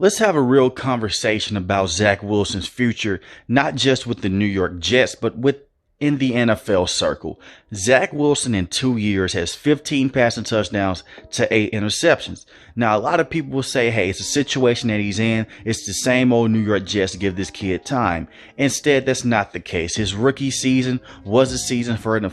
Let's have a real conversation about Zach Wilson's future, not just with the New York Jets, but within the NFL circle. Zach Wilson in 2 years has 15 passing touchdowns to 8 interceptions. Now, a lot of people will say, hey, it's a situation that he's in. It's the same old New York Jets, give this kid time. Instead, that's not the case. His rookie season was a season for him to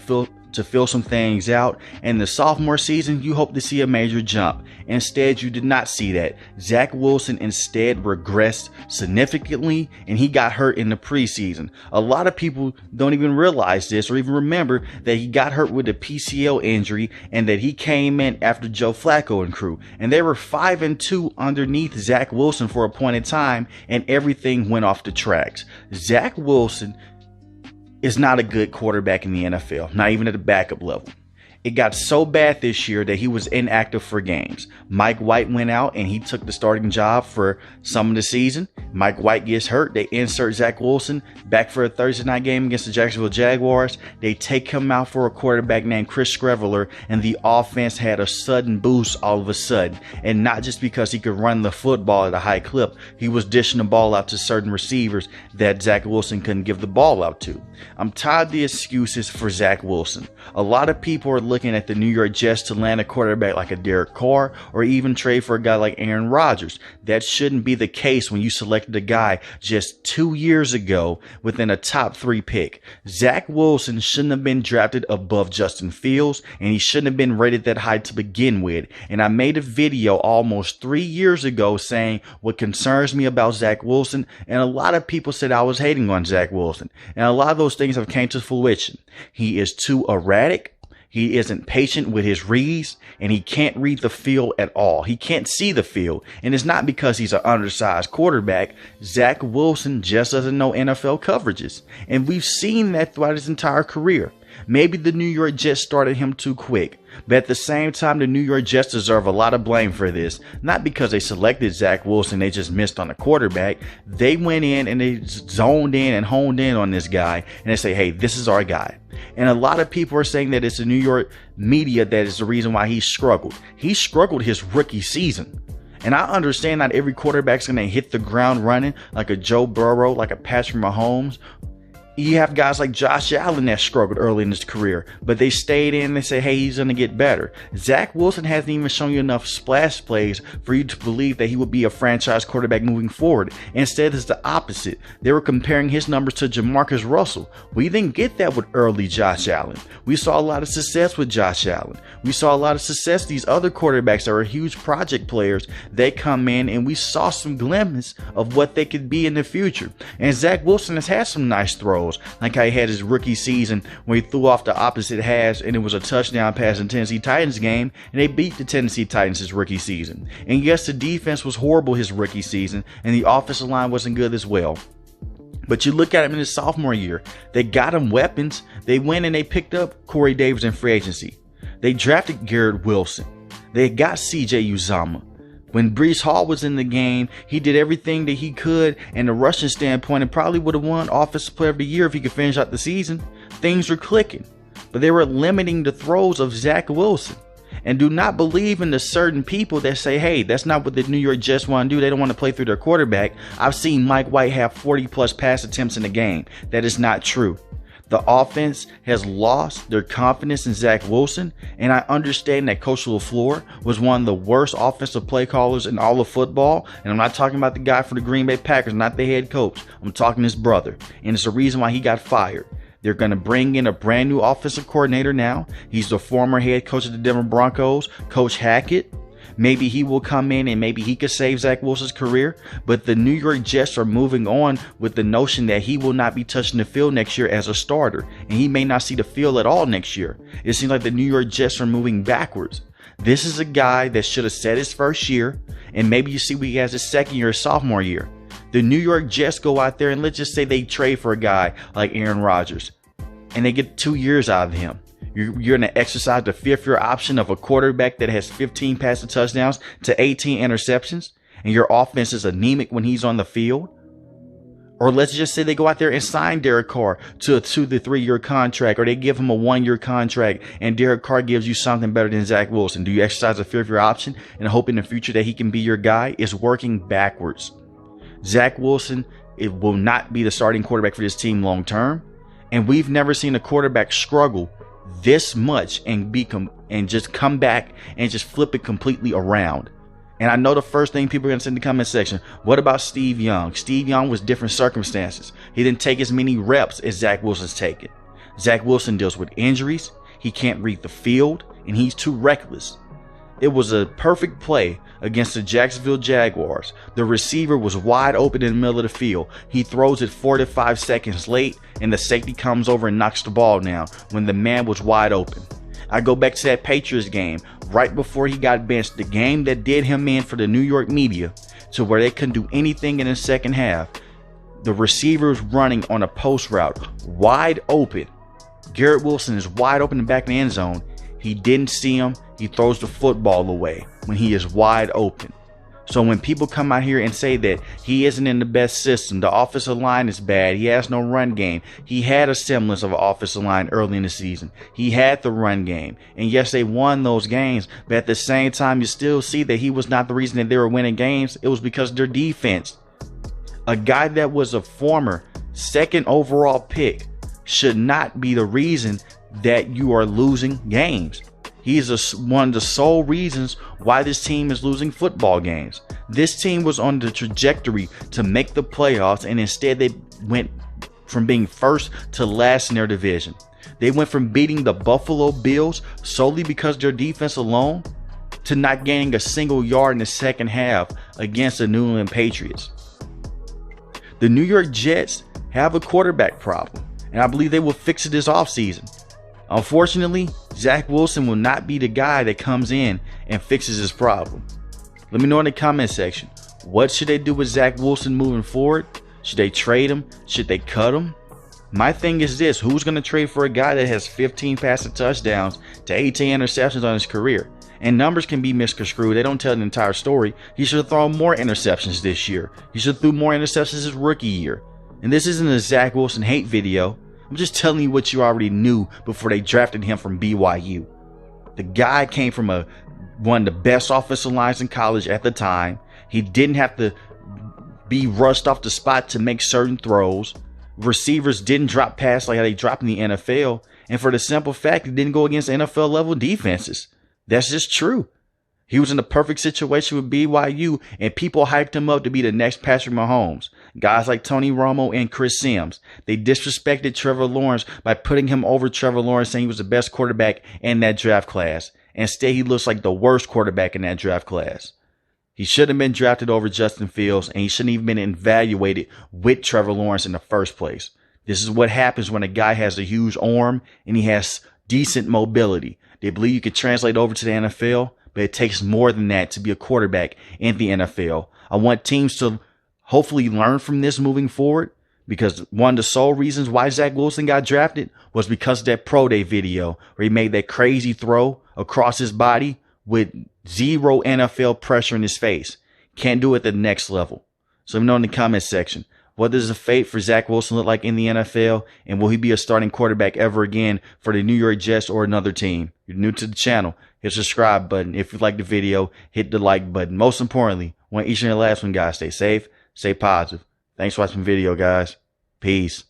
fill some things out, and the sophomore season you hope to see a major jump. Instead, you did not see that. Zach Wilson instead regressed significantly, and he got hurt in the preseason. A lot of people don't even realize this or even remember that he got hurt with a PCL injury and that he came in after Joe Flacco and crew, and they were 5-2 underneath Zach Wilson for a point in time, and everything went off the tracks. Zach Wilson is not a good quarterback in the NFL, not even at the backup level. It got so bad this year that he was inactive for games. Mike White went out and he took the starting job for some of the season. Mike White gets hurt. They insert Zach Wilson back for a Thursday night game against the Jacksonville Jaguars. They take him out for a quarterback named Chris Streveler, and the offense had a sudden boost all of a sudden. And not just because he could run the football at a high clip. He was dishing the ball out to certain receivers that Zach Wilson couldn't give the ball out to. I'm tired of the excuses for Zach Wilson. A lot of people are looking at the New York Jets to land a quarterback like a Derek Carr or even trade for a guy like Aaron Rodgers. That shouldn't be the case when you selected a guy just 2 years ago within a top 3 pick. Zach Wilson shouldn't have been drafted above Justin Fields, and he shouldn't have been rated that high to begin with. And I made a video almost 3 years ago saying what concerns me about Zach Wilson, and a lot of people said I was hating on Zach Wilson. And a lot of those things have came to fruition. He is too erratic. He isn't patient with his reads, and he can't read the field at all. He can't see the field, and it's not because he's an undersized quarterback. Zach Wilson just doesn't know NFL coverages, and we've seen that throughout his entire career. Maybe the New York Jets started him too quick, but at the same time, the New York Jets deserve a lot of blame for this. Not because they selected Zach Wilson, they just missed on the quarterback. They went in and they zoned in and honed in on this guy, and they say, hey, this is our guy. And a lot of people are saying that it's the New York media that is the reason why he struggled. He struggled his rookie season. And I understand not every quarterback's going to hit the ground running like a Joe Burrow, like a Patrick Mahomes. You have guys like Josh Allen that struggled early in his career, but they stayed in and they say, hey, he's going to get better. Zach Wilson hasn't even shown you enough splash plays for you to believe that he will be a franchise quarterback moving forward. Instead, it's the opposite. They were comparing his numbers to Jamarcus Russell. We didn't get that with early Josh Allen. We saw a lot of success with Josh Allen. We saw a lot of success with these other quarterbacks that are huge project players. They come in and we saw some glimpses of what they could be in the future. And Zach Wilson has had some nice throws. Like how he had his rookie season where he threw off the opposite hash and it was a touchdown pass in Tennessee Titans game, and they beat the Tennessee Titans his rookie season. And yes, the defense was horrible his rookie season, and the offensive line wasn't good as well. But you look at him in his sophomore year, they got him weapons. They went and they picked up Corey Davis in free agency. They drafted Garrett Wilson. They got CJ Uzomah. When Breece Hall was in the game, he did everything that he could, and the rushing standpoint, and probably would have won Offensive Player of the Year if he could finish out the season. Things were clicking, but they were limiting the throws of Zach Wilson. And do not believe in the certain people that say, hey, that's not what the New York Jets want to do. They don't want to play through their quarterback. I've seen Mike White have 40-plus pass attempts in the game. That is not true. The offense has lost their confidence in Zach Wilson, and I understand that Coach LaFleur was one of the worst offensive play callers in all of football, and I'm not talking about the guy for the Green Bay Packers, not the head coach. I'm talking his brother, and it's the reason why he got fired. They're going to bring in a brand new offensive coordinator now. He's the former head coach of the Denver Broncos, Coach Hackett. Maybe he will come in and maybe he could save Zach Wilson's career. But the New York Jets are moving on with the notion that he will not be touching the field next year as a starter. And he may not see the field at all next year. It seems like the New York Jets are moving backwards. This is a guy that should have set his first year. And maybe you see what he has his second year, sophomore year. The New York Jets go out there and let's just say they trade for a guy like Aaron Rodgers. And they get 2 years out of him. You're going to exercise the fifth-year option of a quarterback that has 15 passing touchdowns to 18 interceptions, and your offense is anemic when he's on the field? Or let's just say they go out there and sign Derek Carr to the 3-year contract, or they give him a 1-year contract and Derek Carr gives you something better than Zach Wilson. Do you exercise a fear of your option and hope in the future that he can be your guy? It's working backwards. Zach Wilson, it will not be the starting quarterback for this team long term. And we've never seen a quarterback struggle this much and just come back and just flip it completely around. And I know the first thing people are going to say in the comment section, what about Steve Young? Steve Young was different circumstances. He didn't take as many reps as Zach Wilson's taken. Zach Wilson deals with injuries. He can't read the field, and he's too reckless. It was a perfect play against the Jacksonville Jaguars. The receiver was wide open in the middle of the field. He throws it 4 to 5 seconds late, and the safety comes over and knocks the ball down when the man was wide open. I go back to that Patriots game right before he got benched, the game that did him in for the New York media, to where they couldn't do anything in the second half. The receiver's running on a post route, wide open. Garrett Wilson is wide open in the back of the end zone. He didn't see him. He throws the football away when he is wide open. So when people come out here and say that he isn't in the best system, the offensive line is bad, he has no run game. He had a semblance of an offensive line early in the season. He had the run game. And yes, they won those games. But at the same time, you still see that he was not the reason that they were winning games. It was because of their defense. A guy that was a former 2nd overall pick should not be the reason that you are losing games. He is one of the sole reasons why this team is losing football games. This team was on the trajectory to make the playoffs, and instead they went from being first to last in their division. They went from beating the Buffalo Bills solely because of their defense alone to not gaining a single yard in the second half against the New England Patriots. The New York Jets have a quarterback problem, and I believe they will fix it this offseason. Unfortunately, Zach Wilson will not be the guy that comes in and fixes his problem. Let me know in the comment section, what should they do with Zach Wilson moving forward? Should they trade him? Should they cut him? My thing is this, who's going to trade for a guy that has 15 passing touchdowns to 18 interceptions on his career? And numbers can be misconstrued. They don't tell the entire story. He should have thrown more interceptions this year. He should have threw more interceptions his rookie year. And this isn't a Zach Wilson hate video. I'm just telling you what you already knew before they drafted him from BYU. The guy came from one of the best offensive lines in college at the time. He didn't have to be rushed off the spot to make certain throws. Receivers didn't drop passes like how they drop in the NFL. And for the simple fact, he didn't go against NFL level defenses. That's just true. He was in the perfect situation with BYU, and people hyped him up to be the next Patrick Mahomes. Guys like Tony Romo and Chris Sims. They disrespected Trevor Lawrence by putting him over Trevor Lawrence, saying he was the best quarterback in that draft class. Instead, he looks like the worst quarterback in that draft class. He should have been drafted over Justin Fields, and he shouldn't even been evaluated with Trevor Lawrence in the first place. This is what happens when a guy has a huge arm and he has decent mobility. They believe you could translate over to the NFL, but it takes more than that to be a quarterback in the NFL. I want teams to hopefully learn from this moving forward, because one of the sole reasons why Zach Wilson got drafted was because of that Pro Day video where he made that crazy throw across his body with zero NFL pressure in his face. Can't do it at the next level. So let me know in the comment section, what does the fate for Zach Wilson look like in the NFL? And will he be a starting quarterback ever again for the New York Jets or another team? If you're new to the channel, hit the subscribe button. If you like the video, hit the like button. Most importantly, want each and every last one, guys, stay safe, stay positive. Thanks for watching the video, guys. Peace.